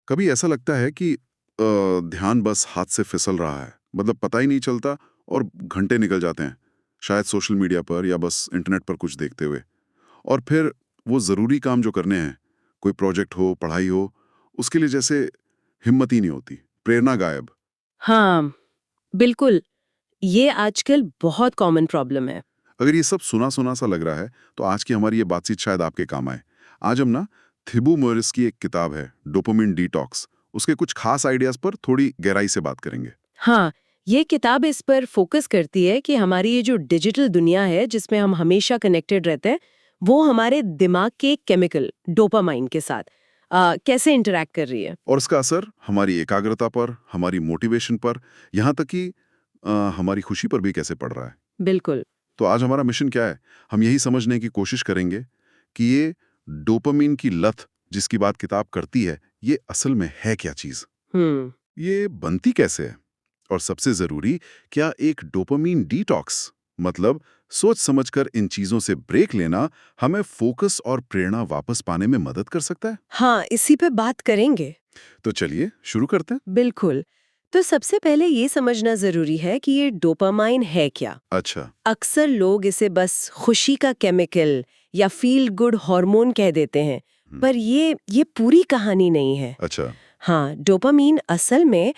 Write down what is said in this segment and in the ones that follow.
कभी ऐसा लगता है कि ध्यान बस हाथ से फिसल रहा है, मतलब पता ही नहीं चलता और घंटे निकल जाते हैं, शायद सोशल मीडिया पर या बस इंटरनेट पर कुछ देखते हुए। और फिर वो ज़रूरी काम जो करने हैं, कोई प्रोजेक्ट हो, पढ़ाई हो, उसके लिए जैसे हिम्मत ही नहीं होती, प्रेरणा गायब। हाँ, बिल्कुल। ये आजकल बहुत कॉमन प्रॉब्लम है। अगर ये सब सुना-सुना सा लग रहा है, तो आज की हमारी ये बातचीत शायद आपके काम आए। आज हम ना थिबू मोरिस की एक किताब है, डोपामिन डिटॉक्स, उसके कुछ खास आइडियाज़ पर थोड़ी गहराई से बात करेंगे। हाँ, ये किताब इस पर फोकस करती है कि हमारी ये जो डिजिटल दुनिया है, जिसमें हम हमेशा कनेक्टेड रहते हैं, वो हमारे दिमाग के केमिकल डोपामाइन के साथ कैसे इंटरैक्ट कर रही है। और इसका असर हमारी एकाग्रता पर, हमारी मोटिवेशन पर, यहाँ तक कि हमारी खुशी पर भी कैसे पड़ रहा है। बिल्कुल। तो आज हमारा मिशन क्या है? हम यही समझने की कोशिश करेंगे कि ये डोपामिन की लत जिसकी बात किताब करती है, ये असल में है क्या चीज़? हम्म। ये बनती कैसे है? और सबसे ज़रूरी, क्या एक डोपामिन डिटॉक्स मतलब सोच समझकर इन चीज़ों से ब्रेक लेना हमें फोकस और प्रेरणा वापस पाने में मदद कर सकता है? हाँ, इसी पे बात करेंगे। तो चलिए शुरू करते हैं। बिल्कुल। तो सबसे पहले ये समझना जरूरी है कि ये डोपामाइन है क्या। अच्छा। अक्सर लोग इसे बस खुशी का केमिकल या फील गुड हार्मोन कह देते हैं, पर ये पूरी कहानी नहीं है। अच्छा। हाँ, डोपामीन असल में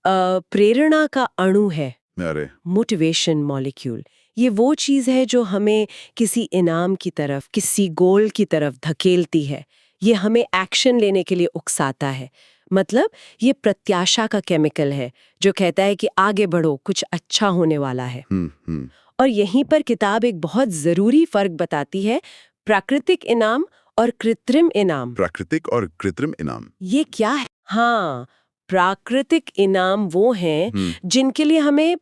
प्रेरणा का अणु है। अरे। Motivation molecule. ये वो चीज़ है जो हमें किसी इनाम की तरफ, किसी गोल की तरफ धकेलती है। ये हमें एक्शन लेने के लिए उकसाता है। मतलब ये प्रत्याशा का केमिकल है जो कहता है कि आगे बढ़ो, कुछ अच्छा होने वाला है। हम्म। और यहीं पर किताब एक बहुत ज़रूरी फर्क बताती है, प्राकृतिक इनाम और कृत्रिम इनाम। प्राकृतिक और कृत्रिम इनाम। ये क्या है? हाँ, प्राकृतिक इनाम वो हैं जिनके लिए हमें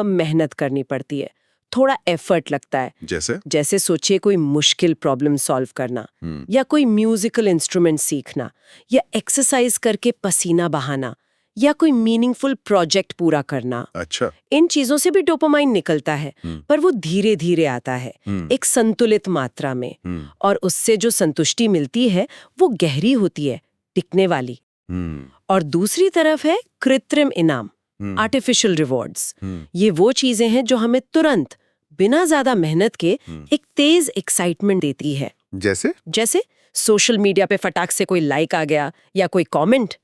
मेहनत करनी पड़ती है, थोड़ा एफर्ट लगता है। जैसे? जैसे सोचिए कोई मुश्किल प्रॉब्लम सॉल्व करना, या कोई म्यूजिकल इंस्ट्रूमेंट सीखना, या एक्सरसाइज करके पसीना बहाना, या कोई मीनिंगफुल प्रोजेक्ट पूरा करना। अच्छा। इन चीजों से भी डोपामाइन निकलता है, पर वो धीरे धीरे आता है, एक संतुलित मात्रा में। और उससे जो संतुष्टि मिलती है वो गहरी होती है, टिकने वाली। और दूसरी तरफ है कृत्रिम इनाम, आर्टिफिशियल रिवॉर्ड्स। ये वो चीजें हैं जो हमें तुरंत, बिना ज्यादा मेहनत के, एक तेज एक्साइटमेंट देती है। जैसे सोशल मीडिया पे फटाक से कोई लाइक आ गया, या कोई कमेंट,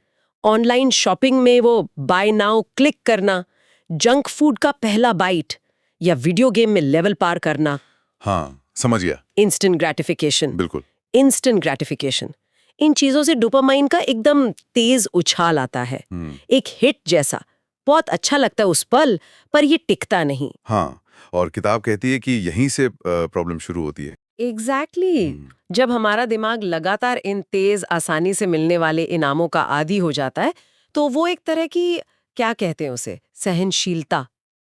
ऑनलाइन शॉपिंग में वो बाय नाउ क्लिक करना, जंक फूड का पहला बाइट, या वीडियो गेम में लेवल पार करना। हाँ, समझ गया। Instant gratification. बिल्कुल। Instant gratification. इन चीजों से डोपामाइन का एकदम तेज उछाल आता है, एक हिट जैसा। बहुत अच्छा लगता है उस पल, पर ये टिकता नहीं। हाँ, और किताब कहती है कि यहीं से प्रॉब्लम शुरू होती है। एग्जैक्टली। जब हमारा दिमाग लगातार इन तेज, आसानी से मिलने वाले इनामों का आदी हो जाता है, तो वो एक तरह की, क्या कहते हैं उसे, सहनशीलता,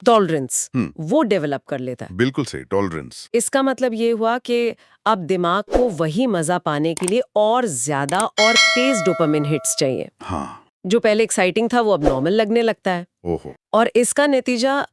टॉलरेंस, वो डेवलप कर लेता है। बिल्कुल सही, टॉलरेंस। इसका मतलब ये हुआ कि अब दिमाग को वही मजा पाने के लिए और ज्यादा और तेज डोपामिन हिट्स चाहिए। हाँ। जो पहले एक्साइटिंग था वो अब नॉर्मल लगने लगता है। ओहो। और इसका नतीजा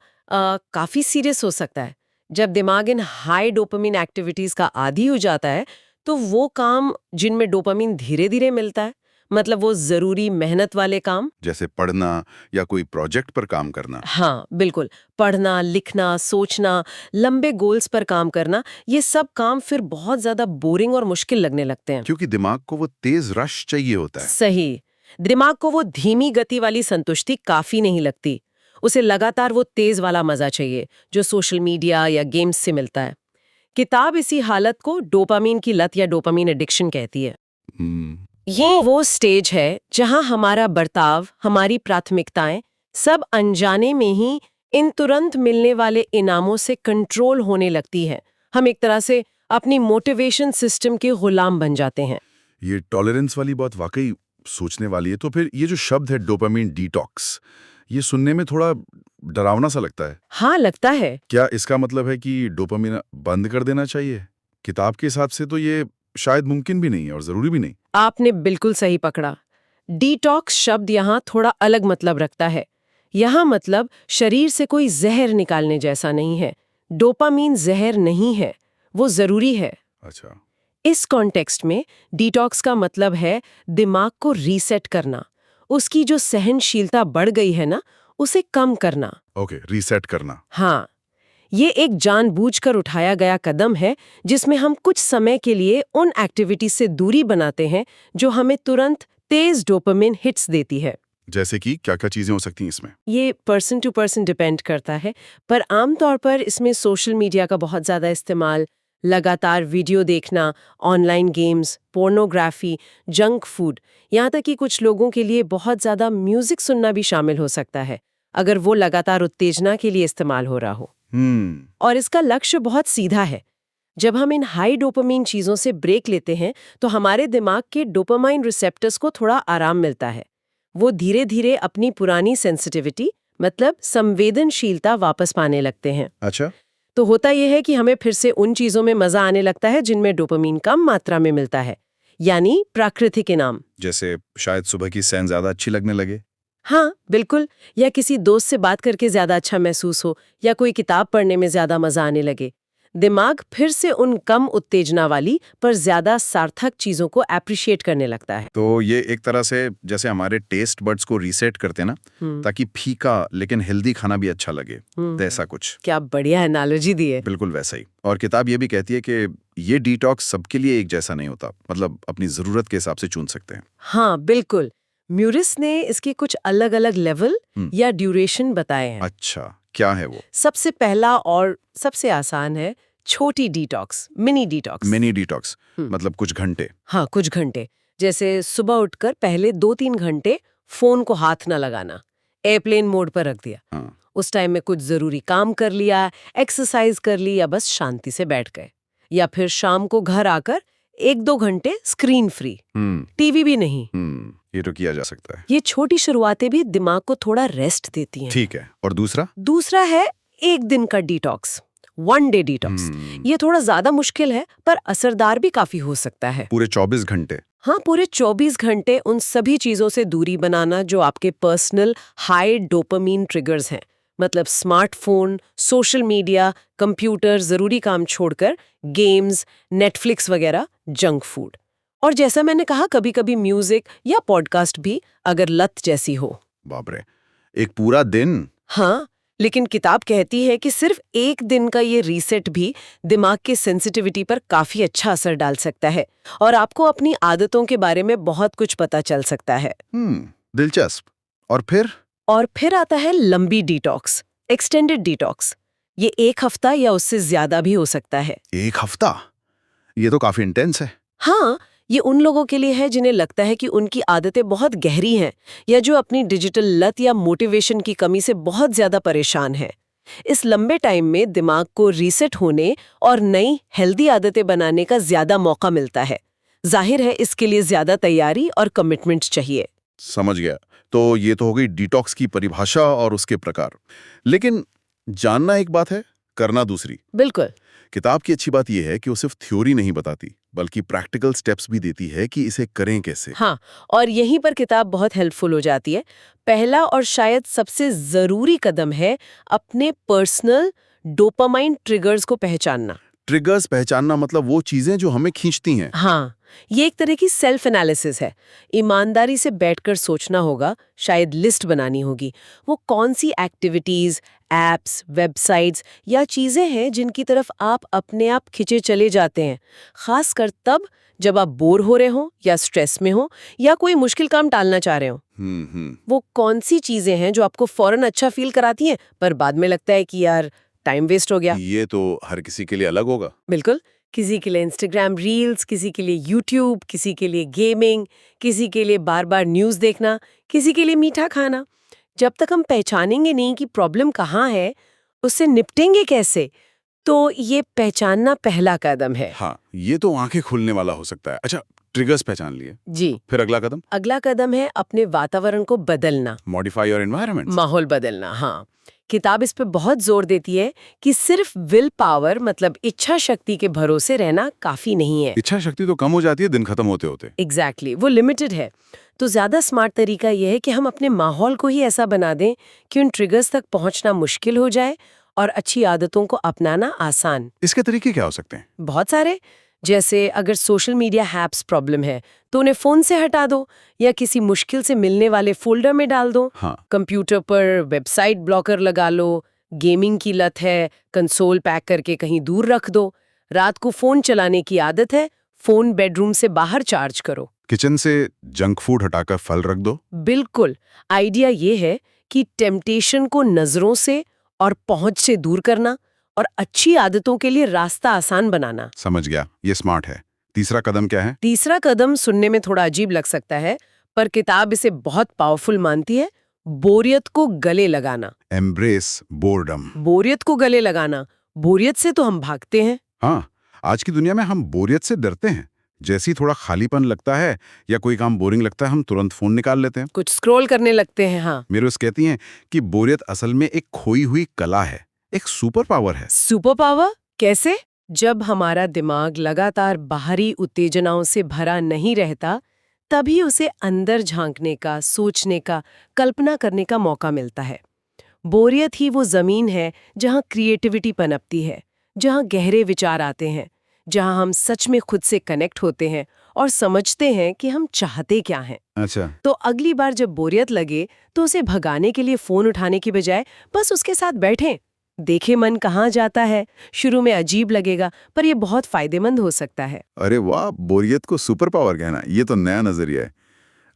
काफी सीरियस हो सकता है। जब दिमाग इन हाई डोपामिन एक्टिविटीज का आदी हो जाता है, तो वो काम जिनमें डोपामिन धीरे धीरे मिलता है, मतलब वो जरूरी मेहनत वाले काम, जैसे पढ़ना या कोई प्रोजेक्ट पर काम करना। हाँ बिल्कुल, पढ़ना, लिखना, सोचना, लंबे गोल्स पर काम करना, ये सब काम फिर बहुत ज्यादा बोरिंग और मुश्किल लगने लगते हैं। क्योंकि दिमाग को वो तेज रश चाहिए होता है। सही। दिमाग को वो धीमी गति वाली संतुष्टि काफी नहीं लगती, उसे लगातार वो तेज वाला मजा चाहिए जो सोशल मीडिया या गेम्स से मिलता है। किताब इसी हालत को डोपामीन की लत या डोपामीन एडिक्शन कहती है। ये वो स्टेज है जहां हमारा बर्ताव, हमारी प्राथमिकताएं सब अनजाने में ही इन तुरंत मिलने वाले इनामों से कंट्रोल होने लगती है। हम एक तरह से अपनी मोटिवेशन सिस्टम के गुलाम बन जाते हैं। ये टॉलरेंस वाली बात वाकई सोचने वाली है। तो फिर ये जो शब्द है डोपामिन डिटॉक्स, ये सुनने में थोड़ा डरावना सा लगता है। हाँ, लगता है। क्या इसका मतलब है कि डोपामिन बंद कर देना चाहिए? किताब के हिसाब से तो ये शायद मुमकिन भी नहीं है और जरूरी भी नहीं। आपने बिल्कुल सही पकड़ा। डिटॉक्स शब्द यहाँ थोड़ा अलग मतलब रखता है। यहाँ मतलब शरीर से कोई जहर निकालने जैसा नहीं है। डोपामीन जहर नहीं है, वो जरूरी है। अच्छा। इस कॉन्टेक्स्ट में डिटॉक्स का मतलब है दिमाग को रीसेट करना, उसकी जो सहनशीलता बढ़ गई है ना, उसे कम करना। ओके, रीसेट करना। हाँ, ये एक जानबूझकर उठाया गया कदम है जिसमें हम कुछ समय के लिए उन एक्टिविटी से दूरी बनाते हैं जो हमें तुरंत तेज डोपामिन हिट्स देती है। जैसे कि क्या-क्या चीजें हो सकती हैं इसमें? ये पर्सन टू पर्सन डिपेंड करता है, पर आमतौर पर इसमें सोशल मीडिया का बहुत ज़्यादा इस्तेमाल, लगातार वीडियो देखना, online games, pornography, junk food, यहाँ तक कि कुछ लोगों के लिए बहुत ज़्यादा म्यूजिक सुनना भी शामिल हो सकता है, अगर वो लगातार उत्तेजना के लिए इस्तेमाल हो रहा हो। और इसका लक्ष्य बहुत सीधा है। जब हम इन हाई डोपामाइन चीज़ों से ब्रेक लेते हैं तो हमारे दिमाग के डोपामाइन रिसेप्टर्स को थोड़ा आराम मिलता है। वो धीरे धीरे अपनी पुरानी सेंसिटिविटी मतलब संवेदनशीलता वापस पाने लगते हैं। अच्छा। तो होता यह है कि हमें फिर से उन चीज़ों में मज़ा आने लगता है जिनमें डोपामाइन कम मात्रा में मिलता है, यानी प्राकृतिक इनाम। जैसे शायद सुबह की सैर ज्यादा अच्छी लगने लगे। हाँ, बिल्कुल। या किसी दोस्त से बात करके ज़्यादा अच्छा महसूस हो, या कोई किताब पढ़ने में ज़्यादा मज़ा आने लगे। दिमाग फिर से उन कम उत्तेजना वाली पर ज़्यादा सार्थक चीज़ों को एप्रिशिएट करने लगता है। तो ये एक तरह से जैसे हमारे टेस्ट बड्स को रीसेट करते ना, ताकि फीका लेकिन हेल्दी खाना भी अच्छा लगे, तो ऐसा कुछ। क्या बढ़िया एनालॉजी दी है। बिल्कुल वैसा ही। और किताब ये भी कहती है कि ये डिटॉक्स सबके लिए एक जैसा नहीं होता, मतलब अपनी ज़रूरत के हिसाब से चुन सकते हैं। हाँ, बिल्कुल। म्यूरिस ने इसके कुछ अलग-अलग लेवल या ड्यूरेशन बताए हैं। अच्छा, क्या है वो? सबसे पहला और सबसे आसान है छोटी detox, mini detox. Mini detox मतलब कुछ घंटे। हाँ, कुछ घंटे। जैसे सुबह उठकर पहले 2-3 घंटे फोन को हाथ न लगाना, एयरप्लेन मोड पर रख दिया। हाँ। उस टाइम में कुछ जरूरी काम कर लिया, एक्सरसाइज कर ली या बस शांति से बैठ गए। या फिर शाम को घर आकर 1-2 घंटे स्क्रीन फ्री, टीवी भी नहीं। ये तो किया जा सकता है। ये छोटी शुरुआतें भी दिमाग को थोड़ा रेस्ट देती हैं। ठीक है। और दूसरा? दूसरा है एक दिन का डिटॉक्स, 1 डे डिटॉक्स। ये थोड़ा ज्यादा मुश्किल है पर असरदार भी काफी हो सकता है। पूरे 24 घंटे? हाँ, पूरे 24 घंटे उन सभी चीजों से दूरी बनाना जो आपके पर्सनल हाई डोपामाइन ट्रिगर्स हैं। मतलब स्मार्टफोन, सोशल मीडिया, कंप्यूटर, जरूरी काम छोड़कर गेम्स, नेटफ्लिक्स वगैरह, जंक फूड। और जैसा मैंने कहा, कभी-कभी म्यूजिक या पॉडकास्ट भी, अगर लत जैसी हो। बाप रे, एक पूरा दिन? हाँ, लेकिन किताब कहती है कि सिर्फ एक दिन का ये रीसेट भी दिमाग की सेंसिटिविटी पर काफी अच्छा असर डाल सकता है और आपको अपनी आदतों के बारे में बहुत कुछ पता चल सकता है। दिलचस्प। और फिर आता है लंबी डिटॉक्स, एक्सटेंडेड डिटॉक्स। ये 1 हफ्ता या उससे ज्यादा भी हो सकता है। 1 हफ्ता? ये तो काफी इंटेंस है। हाँ, ये उन लोगों के लिए है जिन्हें लगता है कि उनकी आदतें बहुत गहरी हैं या जो अपनी डिजिटल लत या मोटिवेशन की कमी से बहुत ज्यादा परेशान हैं। इस लंबे टाइम में दिमाग को रीसेट होने और नई हेल्दी आदतें बनाने का ज्यादा मौका मिलता है। जाहिर है इसके लिए ज्यादा तैयारी और कमिटमेंट चाहिए। समझ गया। तो ये तो हो गई डिटॉक्स की परिभाषा और उसके प्रकार। लेकिन जानना एक बात है, करना दूसरी। बिल्कुल। किताब की अच्छी बात यह है कि वो सिर्फ थ्योरी नहीं बताती, बल्कि प्रैक्टिकल स्टेप्स भी देती है कि इसे करें कैसे। हाँ, और यहीं पर किताब बहुत हेल्पफुल हो जाती है। पहला और शायद सबसे जरूरी कदम है अपने पर्सनल डोपामाइन ट्रिगर्स को पहचानना। ट्रिगर्स पहचानना मतलब वो चीजें जो हमें खींचती हैं। हाँ, ये एक तरह की सेल्फ एनालिसिस है। ईमानदारी से बैठकर सोचना होगा, शायद लिस्ट बनानी होगी। वो कौन सी एक्टिविटीज, एप्स, वेबसाइट्स या चीजें हैं जिनकी तरफ आप अपने आप खिंचे चले जाते हैं, खासकर तब जब आप बोर हो रहे हो या स्ट्रेस में हो या कोई मुश्किल काम टालना चाह रहे हो। वो कौन सी चीजें हैं जो आपको फौरन अच्छा फील कराती हैं पर बाद में लगता है कि यार टाइम वेस्ट हो गया। ये तो हर किसी के लिए अलग होगा। बिल्कुल। किसी के लिए इंस्टाग्राम रील्स, किसी के लिए यूट्यूब, किसी के लिए गेमिंग, किसी के लिए बार बार न्यूज़ देखना, किसी के लिए मीठा खाना। जब तक हम पहचानेंगे नहीं कि प्रॉब्लम कहाँ है, उससे निपटेंगे कैसे, तो ये पहचानना पहला कदम है। हाँ, ये तो आंखें खुलने वाला हो सकता है। अच्छा, ट्रिगर्स पहचान लिए जी, फिर अगला कदम? अगला कदम है अपने वातावरण को बदलना, मॉडिफाई योर एनवायरनमेंट, माहौल बदलना। हाँ, किताब इस पे बहुत जोर देती है कि सिर्फ विल पावर मतलब इच्छा शक्ति के भरोसे रहना काफी नहीं है। इच्छा शक्ति तो कम हो जाती है दिन खत्म होते होते। एग्जैक्टली, वो लिमिटेड है। तो ज्यादा स्मार्ट तरीका यह है कि हम अपने माहौल को ही ऐसा बना दें कि उन ट्रिगर्स तक पहुंचना मुश्किल हो जाए और अच्छी आदतों को अपनाना आसान। इसके तरीके क्या हो सकते हैं? बहुत सारे। जैसे अगर सोशल मीडिया हैप्स प्रॉब्लम है तो उन्हें फोन से हटा दो या किसी मुश्किल से मिलने वाले फोल्डर में डाल दो। हाँ, कंप्यूटर पर वेबसाइट ब्लॉकर लगा लो, गेमिंग की लत है, कंसोल पैक करके कहीं दूर रख दो। रात को फोन चलाने की आदत है, फोन बेडरूम से बाहर चार्ज करो। किचन से जंक फूड हटाकर फल रख दो। बिल्कुल, आइडिया ये है कि टेम्पटेशन को नजरों से और पहुंच से दूर करना और अच्छी आदतों के लिए रास्ता आसान बनाना। समझ गया, ये स्मार्ट है। तीसरा कदम क्या है? तीसरा कदम सुनने में थोड़ा अजीब लग सकता है, पर किताब इसे बहुत पावरफुल मानती है। बोरियत को गले लगाना। Embrace boredom. बोरियत को गले लगाना। बोरियत से तो हम भागते हैं। हाँ, आज की दुनिया में हम बोरियत से डरते हैं। जैसे ही थोड़ा खालीपन लगता है या कोई काम बोरिंग लगता है, हम तुरंत फोन निकाल लेते हैं, कुछ स्क्रॉल करने लगते हैं। हाँ, मेरे उस कहती हैं कि बोरियत असल में एक खोई हुई कला है, एक सुपर पावर है। सुपर पावर कैसे? जब हमारा दिमाग लगातार बाहरी उत्तेजनाओं से भरा नहीं रहता, तभी उसे अंदर झांकने का, सोचने का, कल्पना करने का मौका मिलता है। बोरियत ही वो जमीन है जहां क्रिएटिविटी पनपती है, जहां गहरे विचार आते हैं, जहां हम सच में खुद से कनेक्ट होते हैं और समझते हैं कि हम चाहते क्या हैं। अच्छा, तो अगली बार जब बोरियत लगे तो उसे भगाने के लिए फोन उठाने की बजाय बस उसके साथ बैठें। देखे मन कहाँ जाता है। शुरू में अजीब लगेगा, पर यह बहुत फायदेमंद हो सकता है। अरे वाह, बोरियत को सुपर पावर कहना, ये तो नया नजरिया है।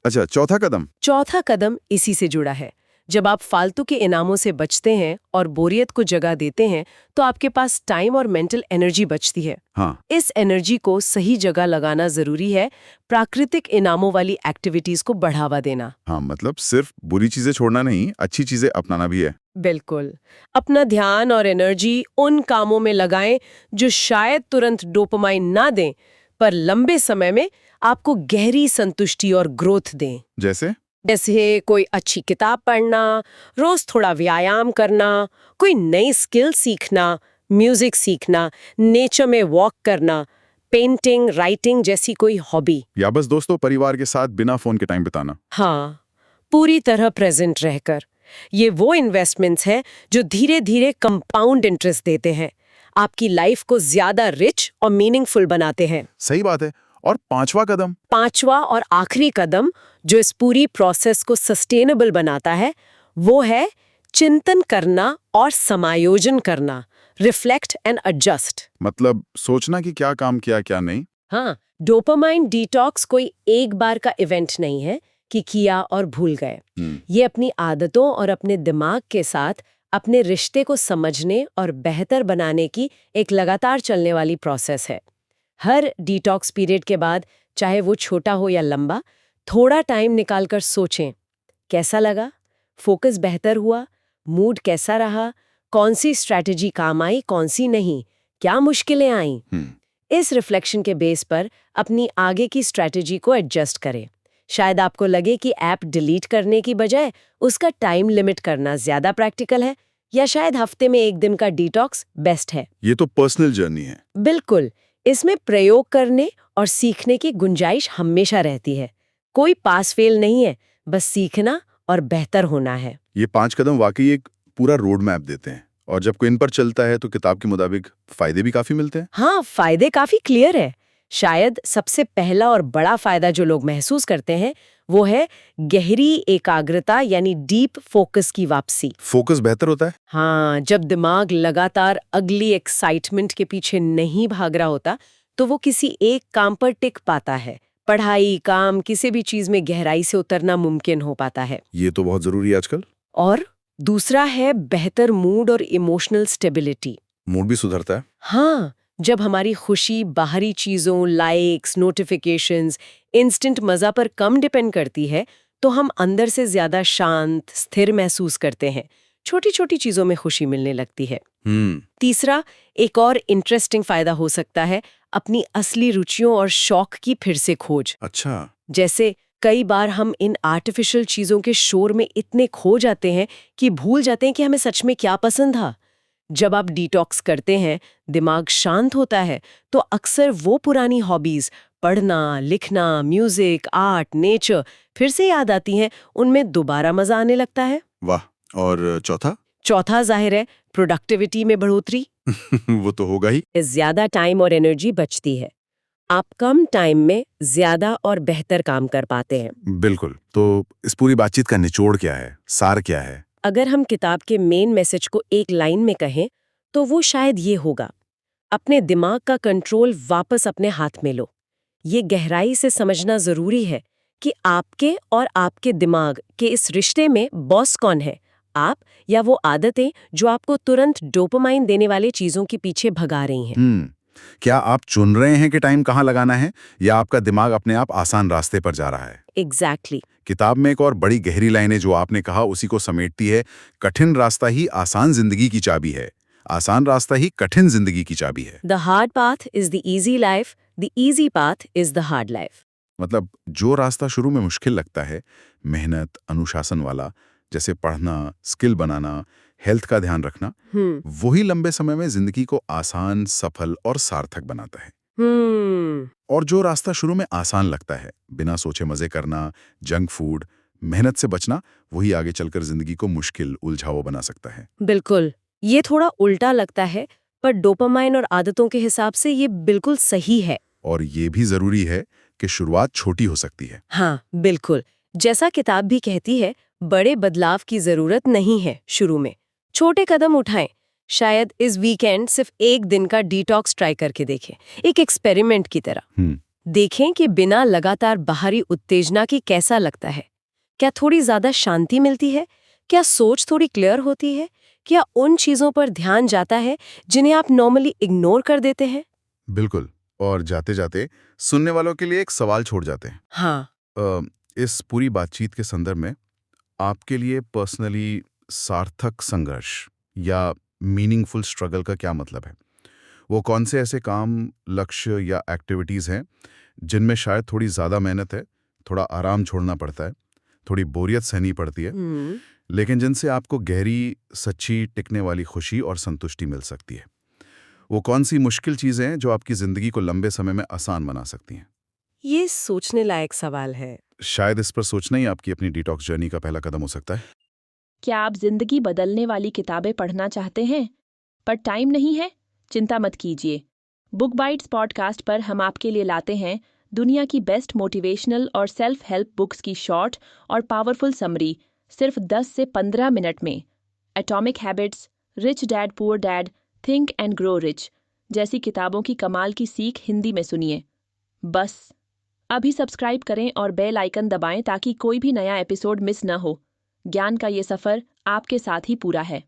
अच्छा, चौथा कदम? चौथा कदम इसी से जुड़ा है। जब आप फालतू के इनामों से बचते हैं और बोरियत को जगह देते हैं, तो आपके पास टाइम और मेंटल एनर्जी बचती है। हाँ, इस एनर्जी को सही जगह लगाना जरूरी है। प्राकृतिक इनामों वाली एक्टिविटीज को बढ़ावा देना। हाँ, मतलब सिर्फ बुरी चीजें छोड़ना नहीं, अच्छी चीजें अपनाना भी है। बिल्कुल, अपना ध्यान और एनर्जी उन कामों में लगाएं जो शायद तुरंत डोपामाइन ना दें, पर लंबे समय में आपको गहरी संतुष्टि और ग्रोथ दें। जैसे कोई अच्छी किताब पढ़ना, रोज थोड़ा व्यायाम करना, कोई नई स्किल सीखना, म्यूजिक सीखना, नेचर में वॉक करना, पेंटिंग, राइटिंग जैसी कोई हॉबी। या बस दोस्तों परिवार के साथ बिना फोन के टाइम बिताना। हाँ, पूरी तरह प्रेजेंट रहकर। ये वो इन्वेस्टमेंट्स हैं जो धीरे धीरे कंपाउंड इंटरेस्ट देते हैं, आपकी लाइफ को ज्यादा रिच और मीनिंगफुल बनाते हैं। सही बात है। और पांचवा कदम? पांचवा और आखिरी कदम जो इस पूरी प्रोसेस को सस्टेनेबल बनाता है, वो है चिंतन करना और समायोजन करना। Reflect and adjust. मतलब सोचना कि क्या काम किया क्या नहीं। हाँ, डोपामाइन डिटॉक्स कोई एक बार का इवेंट नहीं है कि किया और भूल गए। ये अपनी आदतों और अपने दिमाग के साथ अपने रिश्ते को समझने और बेहतर बनाने की एक लगातार चलने वाली प्रोसेस है। हर डिटॉक्स पीरियड के बाद, चाहे वो छोटा हो या लंबा, थोड़ा टाइम निकालकर सोचें, कैसा लगा, फोकस बेहतर हुआ, मूड कैसा रहा, कौन सी स्ट्रैटेजी काम आई, कौन सी नहीं, क्या मुश्किलें आईं। इस रिफ्लेक्शन के बेस पर अपनी आगे की स्ट्रैटेजी को एडजस्ट करें। शायद आपको लगे कि ऐप डिलीट करने की बजाय उसका टाइम लिमिट करना ज्यादा प्रैक्टिकल है, या शायद हफ्ते में एक दिन का डिटॉक्स बेस्ट है। ये तो पर्सनल जर्नी है। बिल्कुल, इसमें प्रयोग करने और सीखने की गुंजाइश हमेशा रहती है। कोई पास फेल नहीं है, बस सीखना और बेहतर होना है। ये 5 कदम वाकई एक पूरा रोड मैप देते हैं, और जब कोई इन पर चलता है तो किताब के मुताबिक फायदे भी काफी मिलते हैं। हाँ, फायदे काफी क्लियर है। शायद सबसे पहला और बड़ा फायदा जो लोग महसूस करते हैं, वो है गहरी एकाग्रता यानी डीप फोकस की वापसी। फोकस बेहतर होता है। हाँ, जब दिमाग लगातार अगली एक्साइटमेंट के पीछे नहीं भाग रहा होता, तो वो किसी एक काम पर टिक पाता है। पढ़ाई, काम, किसी भी चीज में गहराई से उतरना मुमकिन हो पाता है। ये तो बहुत जरूरी है आजकल। और दूसरा है बेहतर मूड और इमोशनल स्टेबिलिटी। मूड भी सुधरता है। हाँ, जब हमारी खुशी बाहरी चीजों, लाइक्स, नोटिफिकेशंस, इंस्टेंट मजा पर कम डिपेंड करती है, तो हम अंदर से ज्यादा शांत, स्थिर महसूस करते हैं। छोटी छोटी चीजों में खुशी मिलने लगती है। तीसरा, एक और इंटरेस्टिंग फायदा हो सकता है अपनी असली रुचियों और शौक की फिर से खोज। अच्छा। जैसे कई बार हम इन आर्टिफिशियल चीजों के शोर में इतने खो जाते हैं कि भूल जाते हैं कि हमें सच में क्या पसंद था। जब आप डिटॉक्स करते हैं, दिमाग शांत होता है, तो अक्सर वो पुरानी हॉबीज, पढ़ना, लिखना, म्यूजिक, आर्ट, नेचर फिर से याद आती हैं, उनमें दोबारा मजा आने लगता है। वाह। और चौथा? चौथा जाहिर है प्रोडक्टिविटी में बढ़ोतरी। वो तो होगा ही। ज्यादा टाइम और एनर्जी बचती है। आप कम टाइम में ज्यादा और बेहतर काम कर पाते हैं। बिल्कुल। तो इस पूरी बातचीत का निचोड़ क्या है, सार क्या है? अगर हम किताब के मेन मैसेज को एक लाइन में कहें तो वो शायद ये होगा, अपने दिमाग का कंट्रोल वापस अपने हाथ में लो। ये गहराई से समझना जरूरी है कि आपके और आपके दिमाग के इस रिश्ते में बॉस कौन है, आप या वो आदतें जो आपको तुरंत डोपामाइन देने वाले चीजों के पीछे भगा रही हैं। क्या आप चुन रहे हैं कि टाइम कहाँ लगाना है, या आपका दिमाग अपने आप आसान रास्ते पर जा रहा है? एग्जैक्टली। किताब में एक और बड़ी गहरी लाइनें जो आपने कहा उसी को समेटती है। कठिन रास्ता ही आसान जिंदगी की चाबी है, आसान रास्ता ही कठिन जिंदगी की चाबी है। The hard path is the easy life, the easy path is the hard life. मतलब जो रास्ता शुरू में मुश्किल लगता है, मेहनत, अनुशासन वाला, जैसे पढ़ना, स्किल बनाना, हेल्थ का ध्यान रखना, वही लंबे समय में जिंदगी को आसान, सफल और सार्थक बनाता है। और जो रास्ता शुरू में आसान लगता है, बिना सोचे मजे करना, जंक फूड, मेहनत से बचना, वही आगे चलकर जिंदगी को मुश्किल, उलझाऊ बना सकता है। बिल्कुल, ये थोड़ा उल्टा लगता है, पर डोपामाइन और आदतों के हिसाब से ये बिल्कुल सही है। और ये भी जरूरी है कि शुरुआत छोटी हो सकती है। हाँ, बिल्कुल। जैसा किताब भी कहती है, बड़े बदलाव की जरूरत नहीं है शुरू में। छोटे कदम उठाएं। शायद इस वीकेंड सिर्फ एक दिन का डिटॉक्स ट्राई करके देखें, एक एक्सपेरिमेंट की तरह। देखें कि बिना लगातार बाहरी उत्तेजना की कैसा लगता है। क्या थोड़ी ज्यादा शांति मिलती है? क्या सोच थोड़ी क्लियर होती है? क्या उन चीजों पर ध्यान जाता है जिन्हें आप नॉर्मली इग्नोर कर देते हैं? बिल्कुल। और जाते जाते सुनने वालों के लिए एक सवाल छोड़ जाते हैं। हाँ। इस पूरी बातचीत के संदर्भ में आपके लिए पर्सनली सार्थक संघर्ष या मीनिंगफुल स्ट्रगल का क्या मतलब है? वो कौन से ऐसे काम, लक्ष्य या एक्टिविटीज़ हैं जिनमें शायद थोड़ी ज़्यादा मेहनत है, थोड़ा आराम छोड़ना पड़ता है, थोड़ी बोरियत सहनी पड़ती है, लेकिन जिनसे आपको गहरी, सच्ची, टिकने वाली खुशी और संतुष्टि मिल सकती है? वो कौन सी मुश्किल चीज़ें हैं जो आपकी ज़िंदगी को लंबे समय में आसान बना सकती हैं? ये सोचने लायक सवाल है। शायद इस पर सोचना ही आपकी अपनी डिटॉक्स जर्नी का पहला कदम हो सकता है। क्या आप जिंदगी बदलने वाली किताबें पढ़ना चाहते हैं पर टाइम नहीं है? चिंता मत कीजिए। बुक बाइट्स पॉडकास्ट पर हम आपके लिए लाते हैं दुनिया की बेस्ट मोटिवेशनल और सेल्फ हेल्प बुक्स की शॉर्ट और पावरफुल समरी, सिर्फ 10 से 15 मिनट में। Atomic habits, rich dad poor dad, think and grow rich जैसी किताबों की कमाल की सीख हिंदी में सुनिए। बस अभी सब्सक्राइब करें और बेल आइकन दबाएं ताकि कोई भी नया एपिसोड मिस न हो। ज्ञान का ये सफर आपके साथ ही पूरा है।